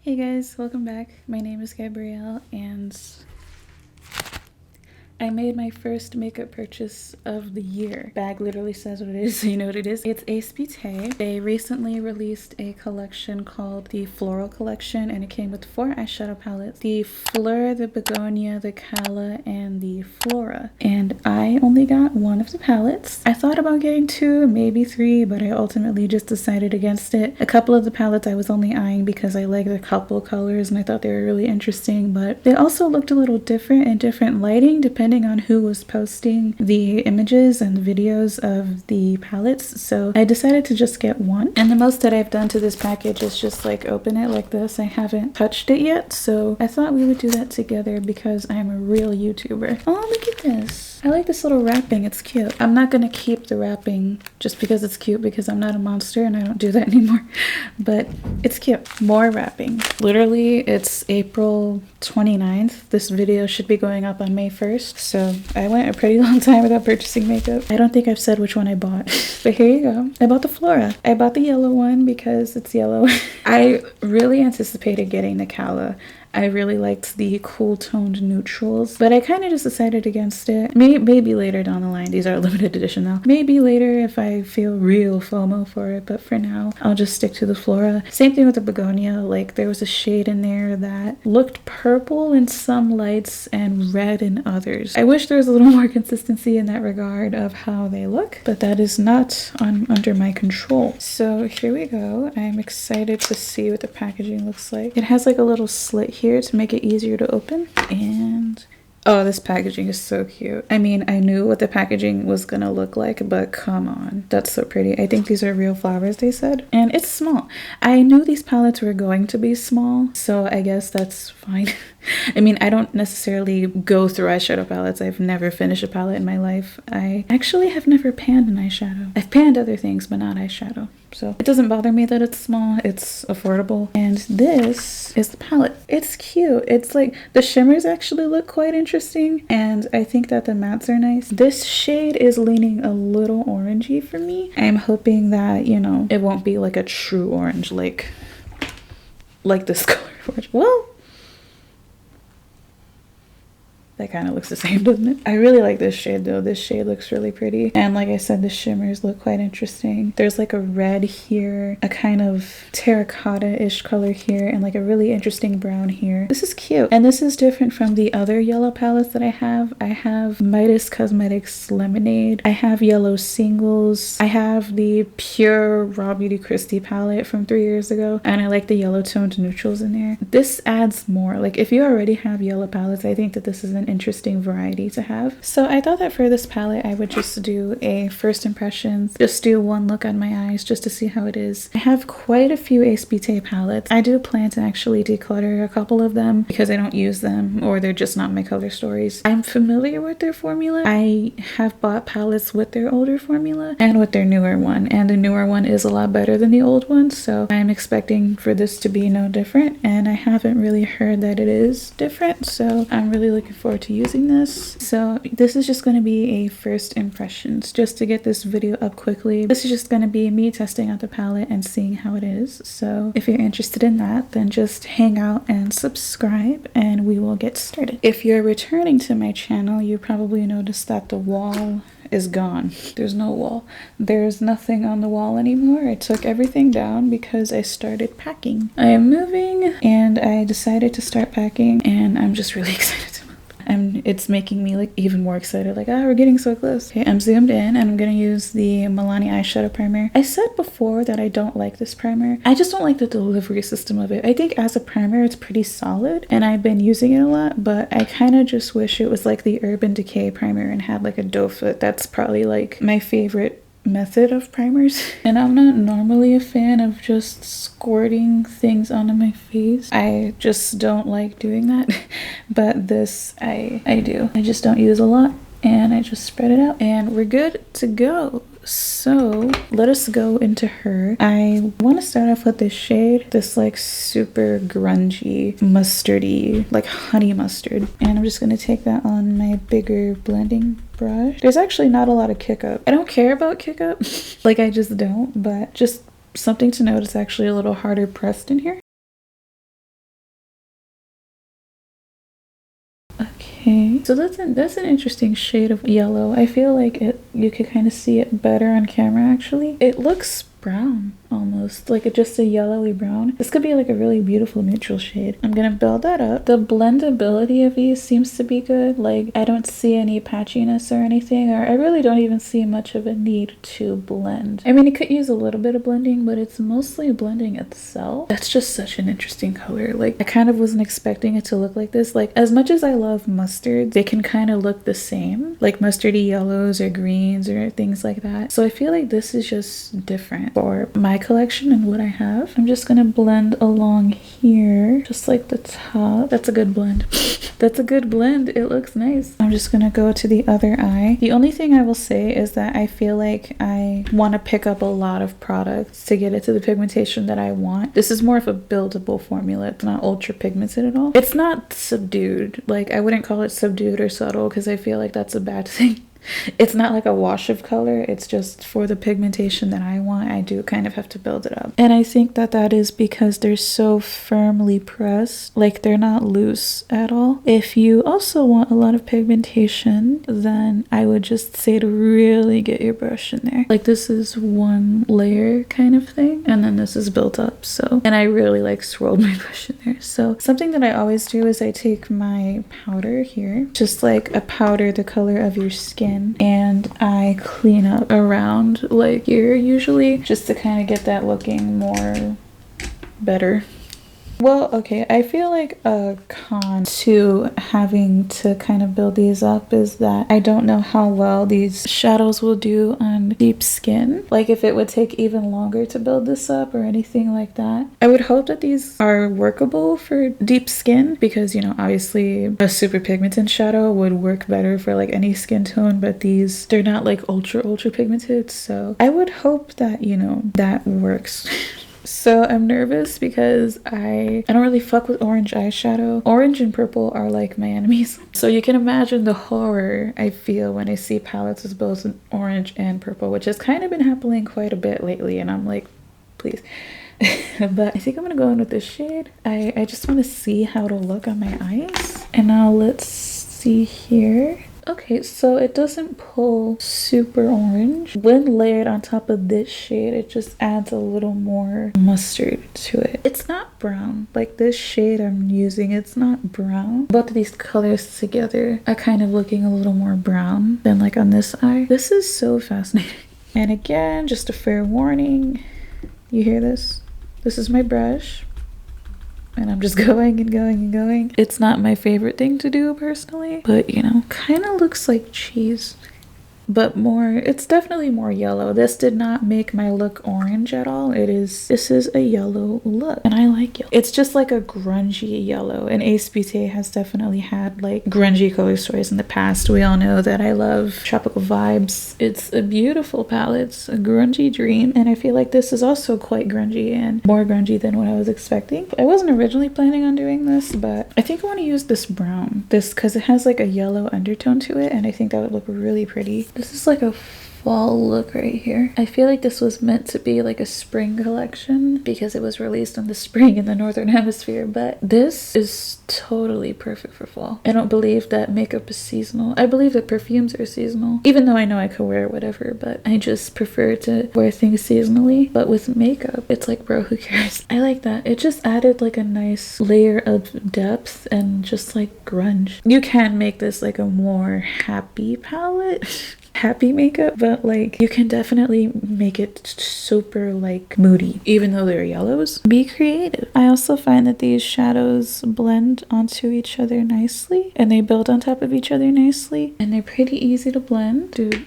Hey guys, welcome back. My name is Gabrielle and I made my first makeup purchase of the year. Bag literally says what it is, so you know what it is. It's Ace Beauté. They recently released a collection called the Floral Collection, and it came with 4 eyeshadow palettes. The Fleur, the Begonia, the Calla, and the Flora. And I only got 1 of the palettes. I thought about getting 2, maybe 3, but I ultimately just decided against it. A couple of the palettes I was only eyeing because I liked a couple colors and I thought they were really interesting, but they also looked a little different in different lighting depending on who was posting the images and the videos of the palettes. So I decided to just get 1. And the most that I've done to this package is just like open it like this. I haven't touched it yet, so I thought we would do that together because I'm a real YouTuber. Oh, look at this. I like this little wrapping. It's cute. I'm not gonna keep the wrapping just because it's cute because I'm not a monster and I don't do that anymore. But it's cute. More wrapping. Literally, it's April 29th. This video should be going up on May 1st. So I went a pretty long time without purchasing makeup. I don't think I've said which one I bought. But here you go. I bought the Flora. I bought the yellow one because it's yellow. I really anticipated getting the Calla. I really liked the cool toned neutrals, but I kind of just decided against it. Maybe later down the line. These are limited edition though. Maybe later if I feel real FOMO for it, but for now I'll just stick to the Flora. Same thing with the Begonia. Like there was a shade in there that looked purple in some lights and red in others. I wish there was a little more consistency in that regard of how they look, but that is not under my control. So here we go. I'm excited to see what the packaging looks like. It has like a little slit here to make it easier to open, and oh, this packaging is so cute. I mean, I knew what the packaging was gonna look like, but come on, that's so pretty. I think these are real flowers, they said, and it's small. I knew these palettes were going to be small, so I guess that's fine. I mean, I don't necessarily go through eyeshadow palettes. I've never finished a palette in my life. I actually have never panned an eyeshadow. I've panned other things, but not eyeshadow. So it doesn't bother me that it's small. It's affordable. And this is the palette. It's cute. It's like the shimmers actually look quite interesting. And I think that the mattes are nice. This shade is leaning a little orangey for me. I'm hoping that, you know, it won't be like a true orange like this color orange. Well, that kind of looks the same, doesn't it? I really like this shade though. This shade looks really pretty. And like I said, the shimmers look quite interesting. There's like a red here, a kind of terracotta-ish color here, and like a really interesting brown here. This is cute. And this is different from the other yellow palettes that I have. I have Midas Cosmetics Lemonade. I have yellow singles. I have the pure Raw Beauty Christie palette from 3 years ago. And I like the yellow toned neutrals in there. This adds more. Like if you already have yellow palettes, I think that this is an interesting variety to have. So I thought that for this palette I would just do a first impressions, just do 1 look on my eyes just to see how it is. I have quite a few Ace Beauté palettes. I do plan to actually declutter a couple of them because I don't use them or they're just not my color stories. I'm familiar with their formula. I have bought palettes with their older formula and with their newer one, and the newer one is a lot better than the old one, so I'm expecting for this to be no different, and I haven't really heard that it is different, so I'm really looking forward to using this. So this is just going to be a first impressions just to get this video up quickly. This is just going to be me testing out the palette and seeing how it is. So if you're interested in that, then just hang out and subscribe and we will get started. If you're returning to my channel, you probably noticed that the wall is gone. There's no wall. There's nothing on the wall anymore. I took everything down because I started packing. I am moving and I decided to start packing, and I'm just really excited to it's making me like even more excited, like, ah, we're getting so close. Okay, I'm zoomed in and I'm gonna use the Milani eyeshadow primer. I said before that I don't like this primer. I just don't like the delivery system of it. I think as a primer it's pretty solid and I've been using it a lot, but I kind of just wish it was like the Urban Decay primer and had like a doe foot. That's probably like my favorite method of primers, and I'm not normally a fan of just squirting things onto my face. I just don't like doing that, but this I do. I just don't use a lot and I just spread it out and we're good to go. So let us go into her. I want to start off with this shade, this like super grungy mustardy, like honey mustard, and I'm just going to take that on my bigger blending brush. There's actually not a lot of kick up. I don't care about kick up like I just don't, but just something to note, it's actually a little harder pressed in here. me. So that's an interesting shade of yellow. I feel like you could kind of see it better on camera actually. It looks brown almost, like just a yellowy brown. This could be like a really beautiful neutral shade. I'm gonna build that up. The blendability of these seems to be good. Like I don't see any patchiness or anything, or I really don't even see much of a need to blend. I mean, it could use a little bit of blending, but it's mostly blending itself. That's just such an interesting color. Like I kind of wasn't expecting it to look like this. Like as much as I love mustards, they can kind of look the same, like mustardy yellows or greens or things like that. So I feel like this is just different for my collection and what I have. I'm just gonna blend along here, just like the top. That's a good blend. That's a good blend. It looks nice. I'm just gonna go to the other eye. The only thing I will say is that I feel like I want to pick up a lot of products to get it to the pigmentation that I want. This is more of a buildable formula. It's not ultra pigmented at all. It's not subdued. Like I wouldn't call it subdued or subtle because I feel like that's a bad thing. It's not like a wash of color. It's just for the pigmentation that I want. I do kind of have to build it up. And I think that that is because they're so firmly pressed. Like they're not loose at all. If you also want a lot of pigmentation, then I would just say to really get your brush in there. Like this is one layer kind of thing. And then this is built up. So, and I really like swirled my brush in there. So something that I always do is I take my powder here, just like a powder the color of your skin, and I clean up around like here usually just to kind of get that looking more better. Well, okay, I feel like a con to having to kind of build these up is that I don't know how well these shadows will do on deep skin. Like if it would take even longer to build this up or anything like that. I would hope that these are workable for deep skin because, you know, obviously a super pigmented shadow would work better for like any skin tone, but these, they're not like ultra pigmented. So I would hope that, you know, that works. So I'm nervous because I don't really fuck with orange eyeshadow. Orange and purple are like my enemies. So you can imagine the horror I feel when I see palettes with both orange and purple, which has kind of been happening quite a bit lately. And I'm like, please. But I think I'm gonna go in with this shade. I just want to see how it'll look on my eyes. And now let's see here. Okay, so it doesn't pull super orange. When layered on top of this shade, it just adds a little more mustard to it. It's not brown. Like this shade I'm using, it's not brown. Both of these colors together are kind of looking a little more brown than like on this eye. This is so fascinating. And again, just a fair warning. You hear this? This is my brush. And I'm just going and going and going. It's not my favorite thing to do personally, but you know, kind of looks like cheese. But more, it's definitely more yellow. This did not make my look orange at all. This is a yellow look and I like yellow. It's just like a grungy yellow, and Ace Beauté has definitely had like grungy color stories in the past. We all know that I love tropical vibes. It's a beautiful palette. It's a grungy dream, and I feel like this is also quite grungy and more grungy than what I was expecting. I wasn't originally planning on doing this, but I think I want to use this brown, because it has like a yellow undertone to it, and I think that would look really pretty. This is like a fall look right here. I feel like this was meant to be like a spring collection because it was released in the spring in the northern hemisphere, but this is totally perfect for fall. I don't believe that makeup is seasonal. I believe that perfumes are seasonal, even though I know I could wear whatever, but I just prefer to wear things seasonally. But with makeup, it's like, bro, who cares? I like that. It just added like a nice layer of depth and just like grunge. You can make this like a more happy palette. Happy makeup, but like you can definitely make it super like moody even though they're yellows. Be creative. I also find that these shadows blend onto each other nicely and they build on top of each other nicely and they're pretty easy to blend. Dude,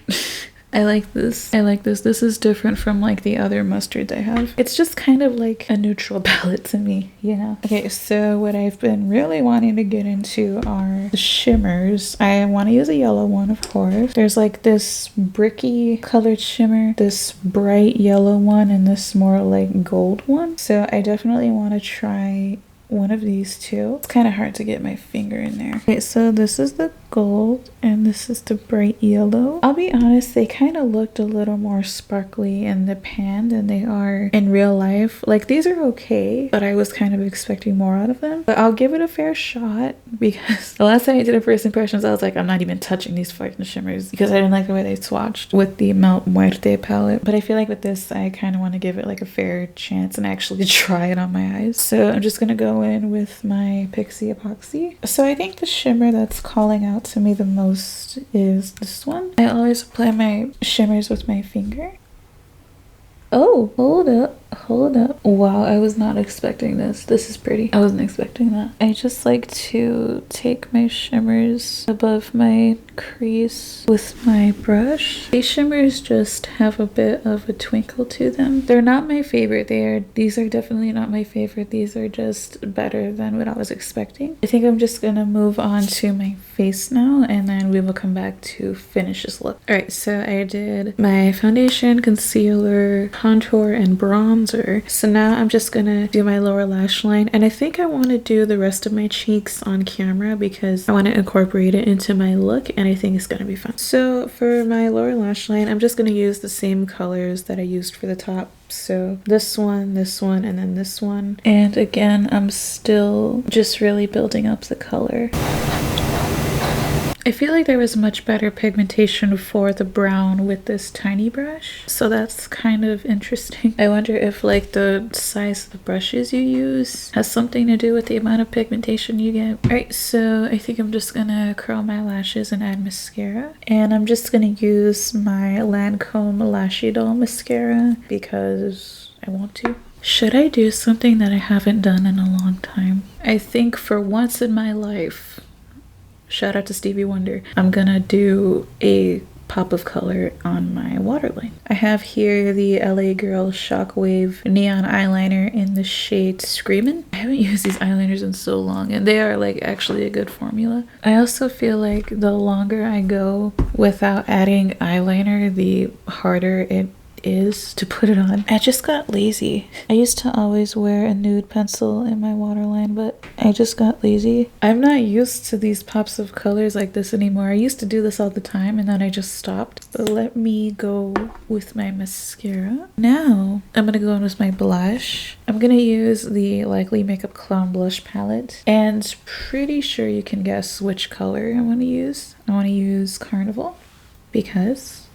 I like this. I like this. This is different from like the other mustards I have. It's just kind of like a neutral palette to me, you know? Okay, so what I've been really wanting to get into are the shimmers. I want to use a yellow one, of course. There's like this bricky colored shimmer, this bright yellow one, and this more like gold one. So I definitely want to try one of these two. It's kind of hard to get my finger in there. Okay, so this is the gold and this is the bright yellow. I'll be honest, they kind of looked a little more sparkly in the pan than they are in real life. Like, these are okay, but I was kind of expecting more out of them. But I'll give it a fair shot because the last time I did a first impressions, I was like, I'm not even touching these fucking shimmers because I didn't like the way they swatched with the Melt Muerte palette. But I feel like with this, I kind of want to give it like a fair chance and actually try it on my eyes. So I'm just gonna go in with my Pixie Epoxy. So I think the shimmer that's calling out to me the most is this one. I always apply my shimmers with my finger. Oh, hold up. Wow, I was not expecting this. This is pretty. I wasn't expecting that. I just like to take my shimmers above my crease with my brush. These shimmers just have a bit of a twinkle to them. They're not my favorite. These are definitely not my favorite. These are just better than what I was expecting. I think I'm just gonna move on to my face now, and then we will come back to finish this look. All right, so I did my foundation, concealer, contour, and bronzer. So now I'm just gonna do my lower lash line, and I think I want to do the rest of my cheeks on camera because I want to incorporate it into my look, and I think it's gonna be fun. So for my lower lash line, I'm just gonna use the same colors that I used for the top. So this one, and then this one. And again, I'm still just really building up the color. I feel like there was much better pigmentation for the brown with this tiny brush, so that's kind of interesting. I wonder if like the size of the brushes you use has something to do with the amount of pigmentation you get. Alright, so I think I'm just gonna curl my lashes and add mascara, and I'm just gonna use my Lancome Lashy Doll mascara because I want to. Should I do something that I haven't done in a long time? I think for once in my life, shout out to Stevie Wonder, I'm gonna do a pop of color on my waterline. I have here the LA Girl Shockwave Neon Eyeliner in the shade Screamin'. I haven't used these eyeliners in so long, and they are like actually a good formula. I also feel like the longer I go without adding eyeliner, the harder it is to put it on. I just got lazy. I used to always wear a nude pencil in my waterline, but I just got lazy. I'm not used to these pops of colors like this anymore. I used to do this all the time and then I just stopped. So let me go with my mascara. Now I'm gonna go in with my blush. I'm gonna use the Likely Makeup Clown Blush palette, and pretty sure you can guess which color I want to use. I want to use Carnival because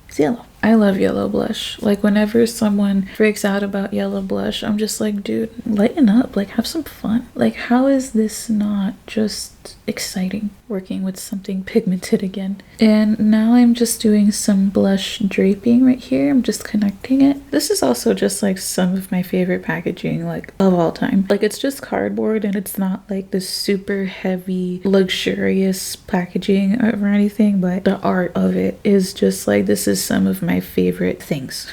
it's yellow. I love yellow blush. Like, whenever someone freaks out about yellow blush, I'm just like, dude, lighten up. Like, have some fun. Like, how is this not just exciting? Working with something pigmented again. And now I'm just doing some blush draping right here. I'm just connecting it. This is also just like some of my favorite packaging, like, of all time. Like, it's just cardboard and it's not like this super heavy, luxurious packaging or anything, but the art of it is just like, this is some of my favorite things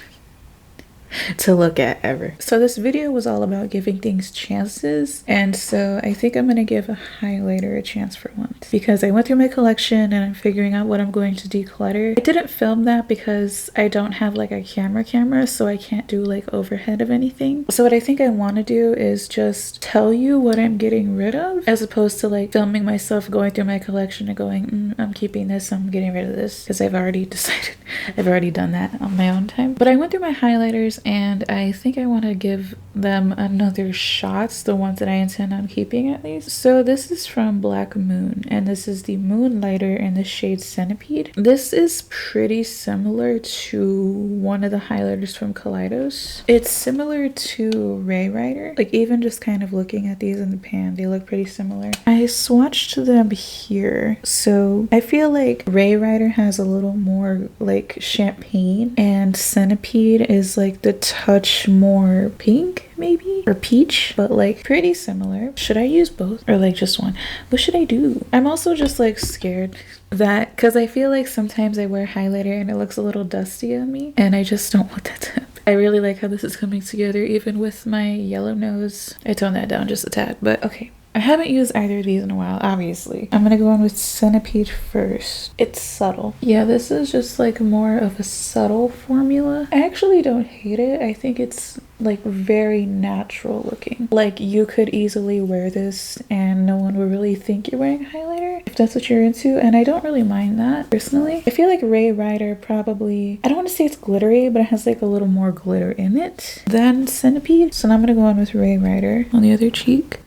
to look at ever. So this video was all about giving things chances, and so I think I'm gonna give a highlighter a chance for once because I went through my collection and I'm figuring out what I'm going to declutter. I didn't film that because I don't have like a camera, so I can't do like overhead of anything. So what I think I want to do is just tell you what I'm getting rid of, as opposed to like filming myself going through my collection and going, I'm keeping this, I'm getting rid of this, because I've already decided. I've already done that on my own time. But I went through my highlighters and I think I want to give them another shot, the ones that I intend on keeping at least. So this is from Black Moon, and this is the Moonlighter in the shade Centipede. This is pretty similar to one of the highlighters from Kaleidos. It's similar to Ray Rider. Like, even just kind of looking at these in the pan, they look pretty similar. I swatched them here. So I feel like Ray Rider has a little more like champagne, and Centipede is like the touch more pink maybe, or peach, but like pretty similar. Should I use both or like just one? What should I do? I'm also just like scared that, because I feel like sometimes I wear highlighter and it looks a little dusty on me, and I just don't want that to happen. I really like how this is coming together, even with my yellow nose. I toned that down just a tad, but okay. I haven't used either of these in a while, obviously. I'm gonna go in with Centipede first. It's subtle. Yeah, this is just like more of a subtle formula. I actually don't hate it. I think it's like very natural looking. Like you could easily wear this and no one would really think you're wearing a highlighter if that's what you're into, and I don't really mind that personally. I feel like Ray Rider probably, I don't want to say it's glittery, but it has like a little more glitter in it than Centipede. So now I'm gonna go in with Ray Rider on the other cheek.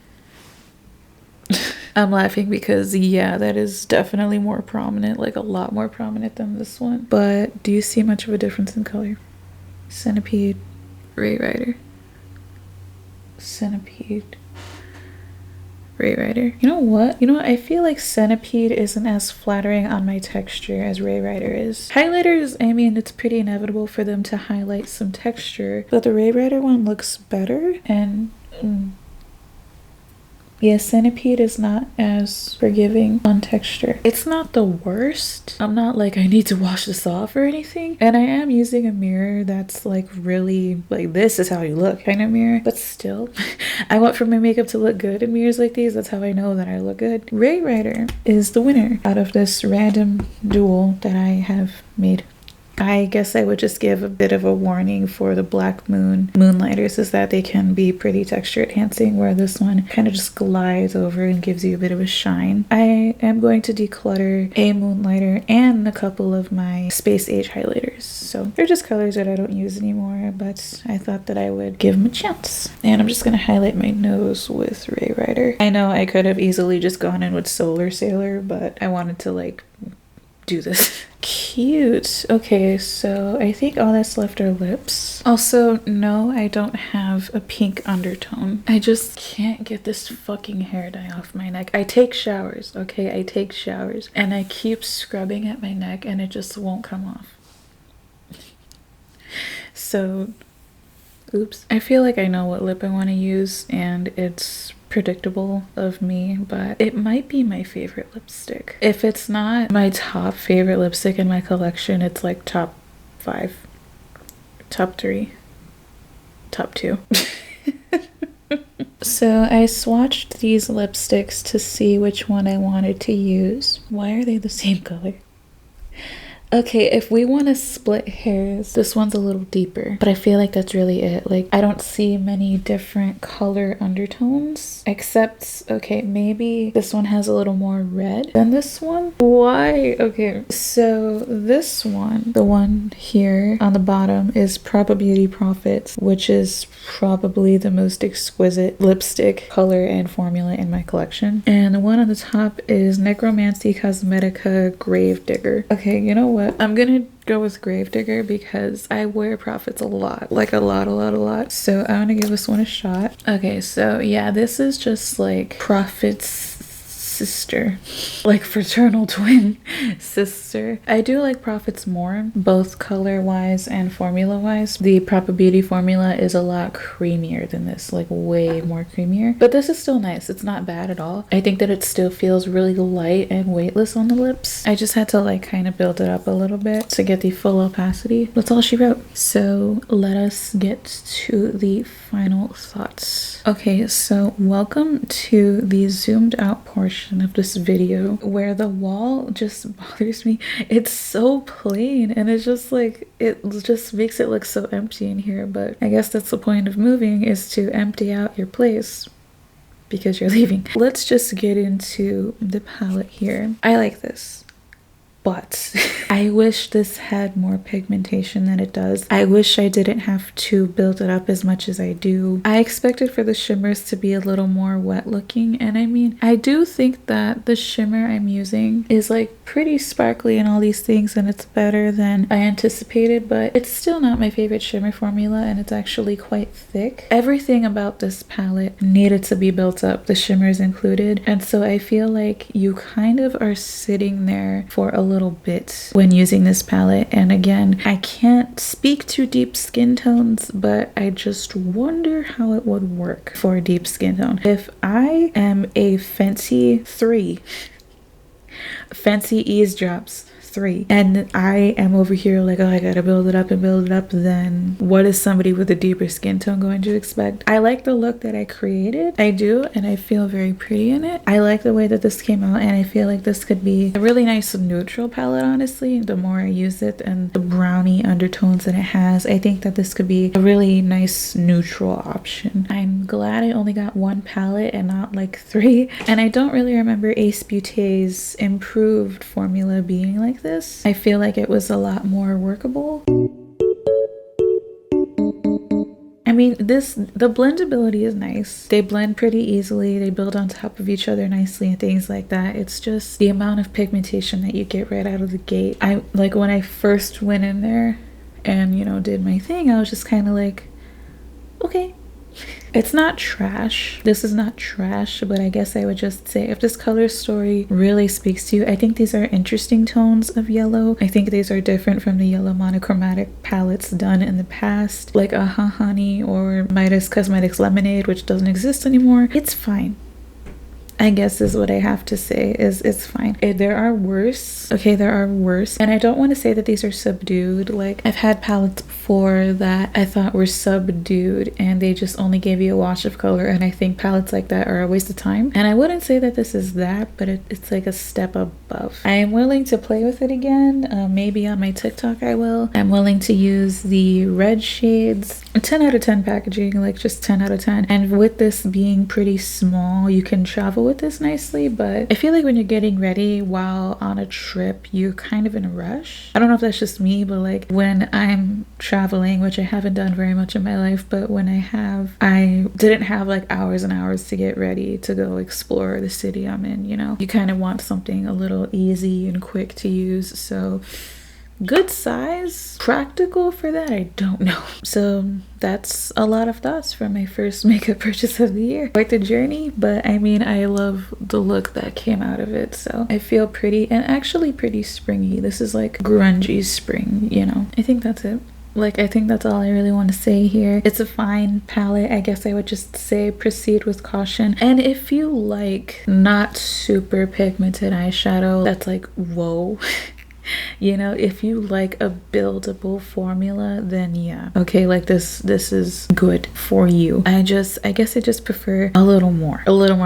I'm laughing because yeah, that is definitely more prominent, like a lot more prominent than this one. But do you see much of a difference in color? Centipede, Ray Rider, Centipede, Ray Rider. You know what? I feel like Centipede isn't as flattering on my texture as Ray Rider is. Highlighters, I mean, it's pretty inevitable for them to highlight some texture, but the Ray Rider one looks better. And yeah, Centipede is not as forgiving on texture. It's not the worst. I'm not like, I need to wash this off or anything. And I am using a mirror that's like really like, this is how you look kind of mirror. But still, I want for my makeup to look good in mirrors like these. That's how I know that I look good. Ray Rider is the winner out of this random duel that I have made. I guess I would just give a bit of a warning for the Black Moon moonlighters is that they can be pretty texture enhancing, where this one kind of just glides over and gives you a bit of a shine. I am going to declutter a moonlighter and a couple of my Space Age highlighters. So they're just colors that I don't use anymore, but I thought that I would give them a chance. And I'm just going to highlight my nose with Ray Rider. I know I could have easily just gone in with Solar Sailor, but I wanted to like do this. Cute. Okay, so I think all that's left are lips. Also, no, I don't have a pink undertone. I just can't get this fucking hair dye off my neck. I take showers, okay? I take showers and I keep scrubbing at my neck and it just won't come off. So, oops. I feel like I know what lip I want to use and it's predictable of me, but it might be my favorite lipstick. If it's not my top favorite lipstick in my collection, it's like top 5, top 3, top 2. So I swatched these lipsticks to see which one I wanted to use. Why are they the same color? Okay, if we want to split hairs, this one's a little deeper, but I feel like that's really it. Like, I don't see many different color undertones, except, okay, maybe this one has a little more red than this one. Why? Okay, so this one, the one here on the bottom, is Propa Beauty Profits, which is probably the most exquisite lipstick color and formula in my collection. And the one on the top is Necromancy Cosmetica Gravedigger. Okay, you know what? I'm gonna go with Gravedigger because I wear Profits a lot, like a lot. So I'm gonna give this one a shot. Okay, so yeah, this is just like Profits sister, like fraternal twin sister. I do like Profits more, both color wise and formula wise. The Propa Beauty formula is a lot creamier than this, like way more creamier, but this is still nice. It's not bad at all. I think that it still feels really light and weightless on the lips. I just had to like kind of build it up a little bit to get the full opacity. That's all she wrote. So let us get to the final thoughts. Okay, so welcome to the zoomed out portion of this video where the wall just bothers me. It's so plain and it's just like, it just makes it look so empty in here, but I guess that's the point of moving, is to empty out your place because you're leaving. Let's just get into the palette here. I like this, but I wish this had more pigmentation than it does. I wish I didn't have to build it up as much as I do. I expected for the shimmers to be a little more wet looking, and I mean, I do think that the shimmer I'm using is like pretty sparkly and all these things, and it's better than I anticipated, but it's still not my favorite shimmer formula, and it's actually quite thick. Everything about this palette needed to be built up, the shimmers included, and so I feel like you kind of are sitting there for a little bit when using this palette. And again, I can't speak to deep skin tones, but I just wonder how it would work for a deep skin tone. If I am a Fenty 3, Fancy Eavesdrops 3, and I am over here like, oh, I gotta build it up and build it up. Then what is somebody with a deeper skin tone going to expect? I like the look that I created, I do, and I feel very pretty in it. I like the way that this came out, and I feel like this could be a really nice neutral palette, honestly. The more I use it and the brownie undertones that it has, I think that this could be a really nice neutral option. I'm glad I only got one palette and not like 3, and I don't really remember Ace Beauté's improved formula being like this. I feel like it was a lot more workable. I mean, the blendability is nice. They blend pretty easily. They build on top of each other nicely and things like that. It's just the amount of pigmentation that you get right out of the gate. I like when I first went in there and, you know, did my thing, I was just kind of like, okay. It's not trash. This is not trash, but I guess I would just say if this color story really speaks to you, I think these are interesting tones of yellow. I think these are different from the yellow monochromatic palettes done in the past, like Honey or Midas Cosmetics Lemonade, which doesn't exist anymore. It's fine, I guess, is what I have to say. Is it's fine. There are worse. Okay, there are worse. And I don't want to say that these are subdued. Like, I've had palettes before that I thought were subdued and they just only gave you a wash of color, and I think palettes like that are a waste of time. And I wouldn't say that this is that, but it's like a step above. I am willing to play with it again. Maybe on my TikTok I will. I'm willing to use the red shades. 10 out of 10 packaging, like just 10 out of 10. And with this being pretty small, you can travel with this nicely, but I feel like when you're getting ready while on a trip, you're kind of in a rush. I don't know if that's just me, but like when I'm traveling, which I haven't done very much in my life, but when I didn't have like hours and hours to get ready to go explore the city I'm in, you know? You kind of want something a little easy and quick to use, so good size, practical for that, I don't know. So that's a lot of thoughts for my first makeup purchase of the year. Quite the journey, but I mean, I love the look that came out of it, so I feel pretty and actually pretty springy. This is like grungy spring, you know? I think that's it. Like, I think that's all I really want to say here. It's a fine palette. I guess I would just say proceed with caution. And if you like not super pigmented eyeshadow that's like, whoa, you know, if you like a buildable formula, then yeah, okay, like this is good for you. I guess I just prefer a little more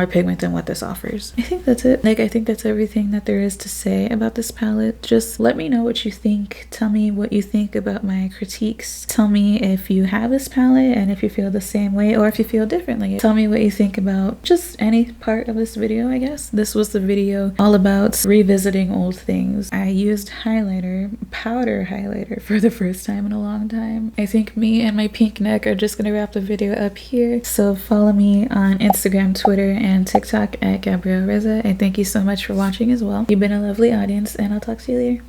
pigment than what this offers. I think that's it. Like, I think that's everything that there is to say about this palette. Just let me know what you think. Tell me what you think about my critiques. Tell me if you have this palette and if you feel the same way or if you feel differently. Tell me what you think about just any part of this video. I guess this was the video all about revisiting old things. I used powder highlighter for the first time in a long time. I think me and my pink neck are just gonna wrap the video up here. So follow me on Instagram, Twitter, and TikTok at Gabrielle rizz-uh. And thank you so much for watching as well. You've been a lovely audience, and I'll talk to you later.